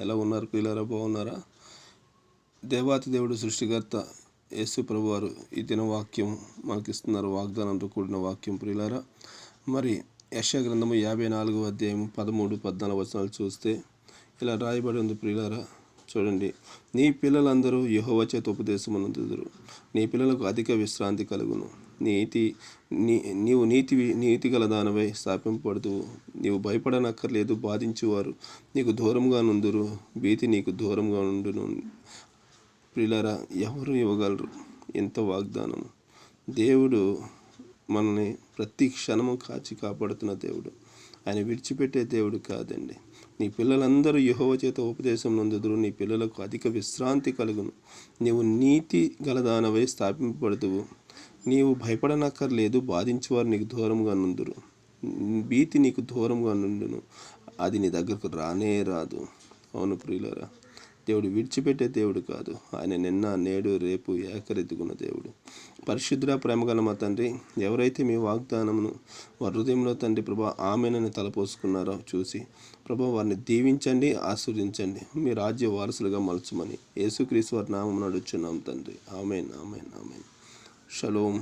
ఎలా ఉన్నారు ప్రియులారా? బాగున్నారా? దేవాతి దేవుడు సృష్టికర్త యేసు ప్రభువారు ఈ దిన వాక్యం మనకిస్తున్నారు, వాగ్దానంతో కూడిన వాక్యం ప్రియులారా. మరి యెషయా గ్రంథము 54వ అధ్యాయం 13-14 వచనాలు చూస్తే ఇలా రాయబడి ఉంది ప్రియులారా. చూడండి, నీ పిల్లలందరూ యెహోవా చేత ఉపదేశమునందుదురు, నీ పిల్లలకు అధిక విశ్రాంతి కలుగును. నీవు నీతి గల దానవై స్థాపింపబడుదువు, నీవు భయపడనక్కర్లేదు. బాధించువారు నీకు దూరంగా నుందురు, భీతి నీకు దూరంగా నుండును. ప్రియులారా, ఎవరు ఇవ్వగలరు ఇంత వాగ్దానం? దేవుడు మనల్ని ప్రతి క్షణము కాచి కాపాడుతున్న దేవుడు. ఆయన విడిచిపెట్టే దేవుడు కాదండి. నీ పిల్లలందరూ యెహోవా చేత ఉపదేశం నొందుదురు, నీ పిల్లలకు అధిక విశ్రాంతి కలుగును. నీవు నీతి గలదానవై స్థాపింపబడుదువు, నీవు భయపడనక్కర్లేదు. బాధించేవారు నీకు దూరంగా నుందురు, భీతి నీకు దూరంగా నుండును. అది నీ దగ్గరకు రానే రాదు. అవును ప్రియులారా, దేవుడు విడిచిపెట్టే దేవుడు కాదు. ఆయన నిన్న నేడు రేపు ఏకరీతిగున్న దేవుడు. పరిశుద్ధ ప్రేమగల మా తండ్రి, ఎవరైతే మీ వాగ్దానమును వారి హృదయంలో తండ్రి ప్రభా ఆమెనని తలపోసుకున్నారో చూసి ప్రభా వారిని దీవించండి, ఆశీర్వదించండి. మీ రాజ్య వారసులుగా మలచమని యేసుక్రీస్తు వారి నామమున అడుగుచున్నాం తండ్రి. ఆమేన్, ఆమేన్, ఆమేన్. షలోమ్.